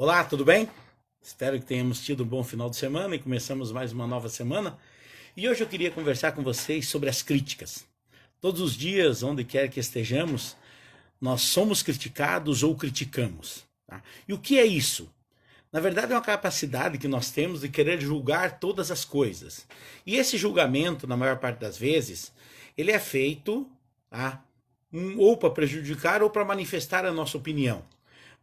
Olá, tudo bem? Espero que tenhamos tido um bom final de semana e começamos mais uma nova semana. E hoje eu queria conversar com vocês sobre as críticas. Todos os dias, onde quer que estejamos, nós somos criticados ou criticamos. Tá? E o que é isso? Na verdade, é uma capacidade que nós temos de querer julgar todas as coisas. E esse julgamento, na maior parte das vezes, ele é feito, tá? Ou para prejudicar ou para manifestar a nossa opinião.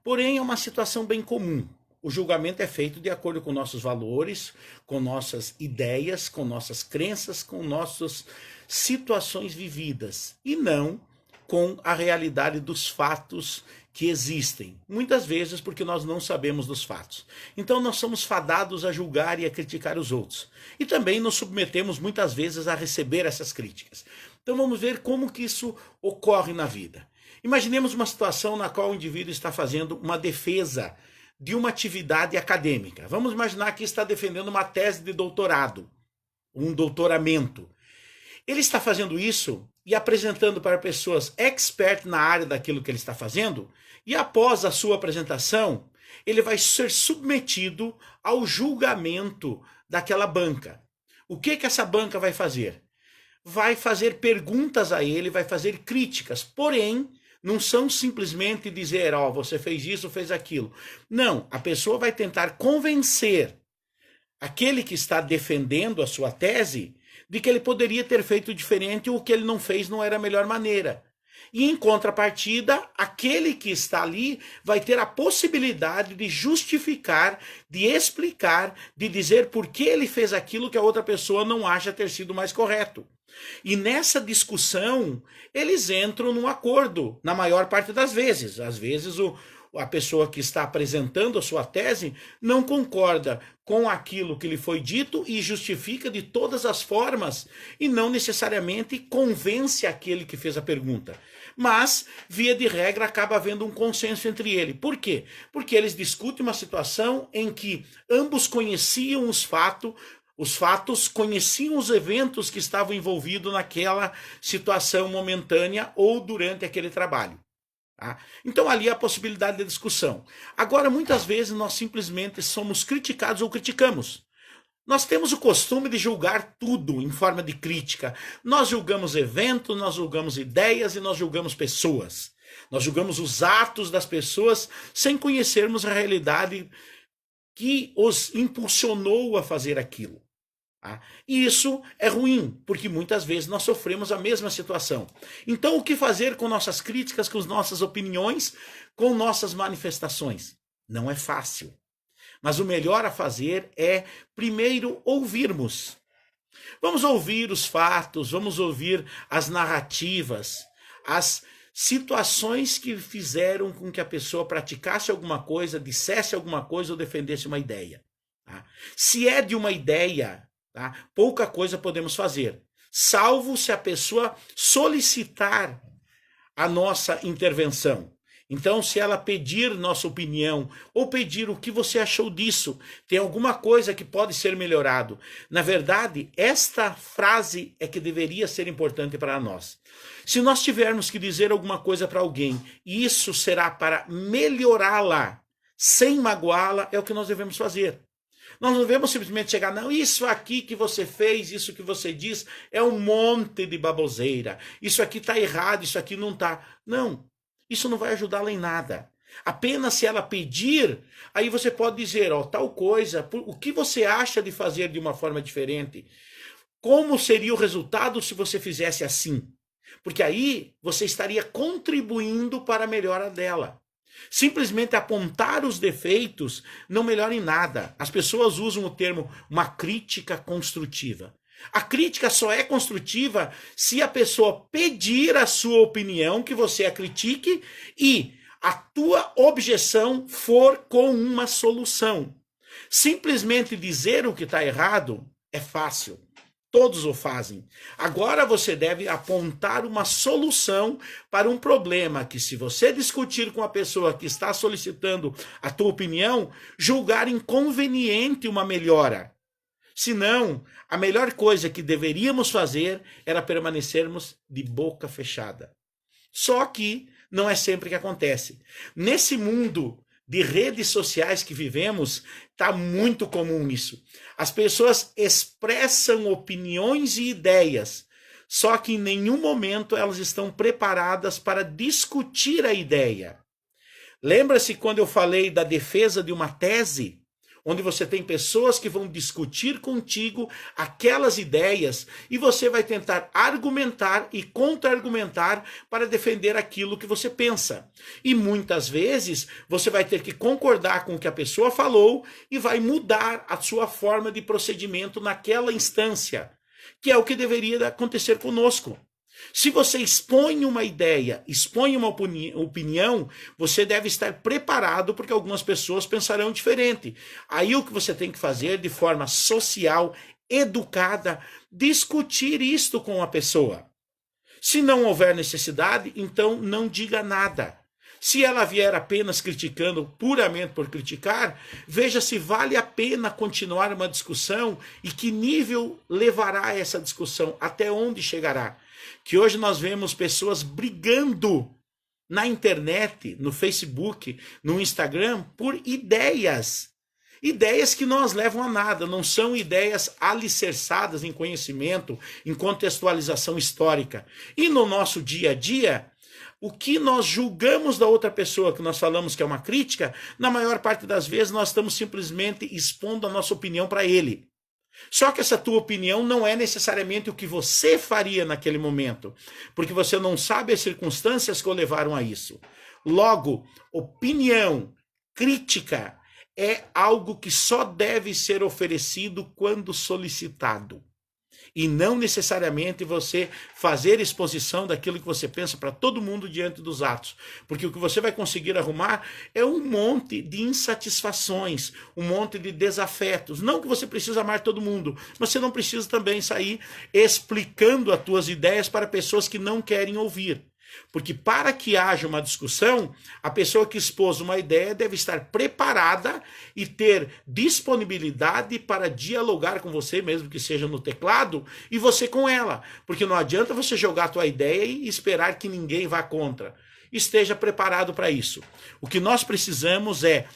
Porém, é uma situação bem comum. O julgamento é feito de acordo com nossos valores, com nossas ideias, com nossas crenças, com nossas situações vividas e não com a realidade dos fatos que existem. Muitas vezes porque nós não sabemos dos fatos. Então nós somos fadados a julgar e a criticar os outros. E também nos submetemos muitas vezes a receber essas críticas. Então vamos ver como que isso ocorre na vida. Imaginemos uma situação na qual o indivíduo está fazendo uma defesa de uma atividade acadêmica. Vamos imaginar que está defendendo uma tese de doutorado, um doutoramento. Ele está fazendo isso e apresentando para pessoas expert na área daquilo que ele está fazendo, e após a sua apresentação, ele vai ser submetido ao julgamento daquela banca. O que essa banca vai fazer? Vai fazer perguntas a ele, vai fazer críticas, porém, não são simplesmente dizer, ó, você fez isso, fez aquilo. Não, a pessoa vai tentar convencer aquele que está defendendo a sua tese de que ele poderia ter feito diferente ou o que ele não fez não era a melhor maneira. E em contrapartida, aquele que está ali vai ter a possibilidade de justificar, de explicar, de dizer por que ele fez aquilo que a outra pessoa não acha ter sido mais correto. E nessa discussão, eles entram num acordo, na maior parte das vezes. Às vezes, a pessoa que está apresentando a sua tese não concorda com aquilo que lhe foi dito e justifica de todas as formas e não necessariamente convence aquele que fez a pergunta. Mas, via de regra, acaba havendo um consenso entre eles. Por quê? Porque eles discutem uma situação em que ambos conheciam os fatos, conheciam os eventos que estavam envolvidos naquela situação momentânea ou durante aquele trabalho. Tá? Então ali há a possibilidade de discussão. Agora, muitas vezes nós simplesmente somos criticados ou criticamos. Nós temos o costume de julgar tudo em forma de crítica. Nós julgamos eventos, nós julgamos ideias e nós julgamos pessoas. Nós julgamos os atos das pessoas sem conhecermos a realidade que os impulsionou a fazer aquilo. E isso é ruim, porque muitas vezes nós sofremos a mesma situação. Então, o que fazer com nossas críticas, com nossas opiniões, com nossas manifestações? Não é fácil. Mas o melhor a fazer é, primeiro, ouvirmos. Vamos ouvir os fatos, vamos ouvir as narrativas, as situações que fizeram com que a pessoa praticasse alguma coisa, dissesse alguma coisa ou defendesse uma ideia. Se é de uma ideia, pouca coisa podemos fazer, salvo se a pessoa solicitar a nossa intervenção. Então, se ela pedir nossa opinião ou pedir o que você achou disso, tem alguma coisa que pode ser melhorado. Na verdade, esta frase é que deveria ser importante para nós. Se nós tivermos que dizer alguma coisa para alguém e isso será para melhorá-la, sem magoá-la, é o que nós devemos fazer. Nós não devemos simplesmente chegar, não, isso aqui que você fez, isso que você diz, é um monte de baboseira. Isso aqui está errado, isso aqui não está. Não, isso não vai ajudá-la em nada. Apenas se ela pedir, aí você pode dizer, ó, tal coisa, o que você acha de fazer de uma forma diferente? Como seria o resultado se você fizesse assim? Porque aí você estaria contribuindo para a melhora dela. Simplesmente apontar os defeitos não melhora em nada. As pessoas usam o termo uma crítica construtiva. A crítica só é construtiva se a pessoa pedir a sua opinião, que você a critique, e a tua objeção for com uma solução. Simplesmente dizer o que está errado é fácil. Todos o fazem. Agora você deve apontar uma solução para um problema que, se você discutir com a pessoa que está solicitando a tua opinião, julgar inconveniente uma melhora. Senão, a melhor coisa que deveríamos fazer era permanecermos de boca fechada. Só que não é sempre que acontece. Nesse mundo de redes sociais que vivemos, está muito comum isso. As pessoas expressam opiniões e ideias, só que em nenhum momento elas estão preparadas para discutir a ideia. Lembra-se quando eu falei da defesa de uma tese? Onde você tem pessoas que vão discutir contigo aquelas ideias e você vai tentar argumentar e contra-argumentar para defender aquilo que você pensa. E muitas vezes você vai ter que concordar com o que a pessoa falou e vai mudar a sua forma de procedimento naquela instância, que é o que deveria acontecer conosco. Se você expõe uma ideia, expõe uma opinião, você deve estar preparado porque algumas pessoas pensarão diferente. Aí o que você tem que fazer de forma social, educada, discutir isto com a pessoa. Se não houver necessidade, então não diga nada. Se ela vier apenas criticando puramente por criticar, veja se vale a pena continuar uma discussão e que nível levará essa discussão, até onde chegará. Que hoje nós vemos pessoas brigando na internet, no Facebook, no Instagram, por ideias. Ideias que não as levam a nada, não são ideias alicerçadas em conhecimento, em contextualização histórica. E no nosso dia a dia, o que nós julgamos da outra pessoa, que nós falamos que é uma crítica, na maior parte das vezes nós estamos simplesmente expondo a nossa opinião para ele. Só que essa tua opinião não é necessariamente o que você faria naquele momento, porque você não sabe as circunstâncias que o levaram a isso. Logo, opinião, crítica, é algo que só deve ser oferecido quando solicitado. E não necessariamente você fazer exposição daquilo que você pensa para todo mundo diante dos atos. Porque o que você vai conseguir arrumar é um monte de insatisfações, um monte de desafetos. Não que você precisa amar todo mundo, mas você não precisa também sair explicando as tuas ideias para pessoas que não querem ouvir. Porque para que haja uma discussão, a pessoa que expôs uma ideia deve estar preparada e ter disponibilidade para dialogar com você, mesmo que seja no teclado, e você com ela. Porque não adianta você jogar a tua ideia e esperar que ninguém vá contra. Esteja preparado para isso. O que nós precisamos é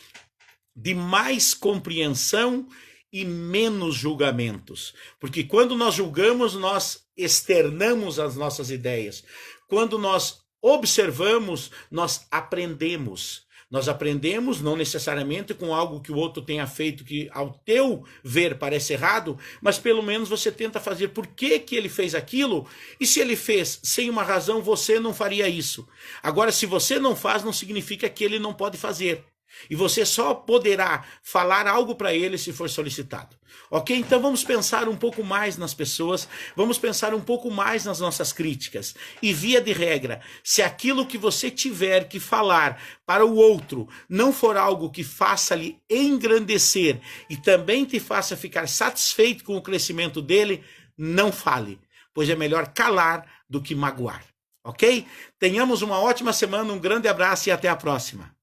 de mais compreensão e menos julgamentos. Porque quando nós julgamos, nós externamos as nossas ideias. Quando nós observamos, nós aprendemos. Nós aprendemos não necessariamente com algo que o outro tenha feito que ao teu ver parece errado, mas pelo menos você tenta fazer por que ele fez aquilo, e se ele fez sem uma razão, você não faria isso. Agora, se você não faz, não significa que ele não pode fazer. E você só poderá falar algo para ele se for solicitado. Ok? Então vamos pensar um pouco mais nas pessoas, vamos pensar um pouco mais nas nossas críticas. E via de regra, se aquilo que você tiver que falar para o outro não for algo que faça-lhe engrandecer e também te faça ficar satisfeito com o crescimento dele, não fale, pois é melhor calar do que magoar. Ok? Tenhamos uma ótima semana, um grande abraço e até a próxima.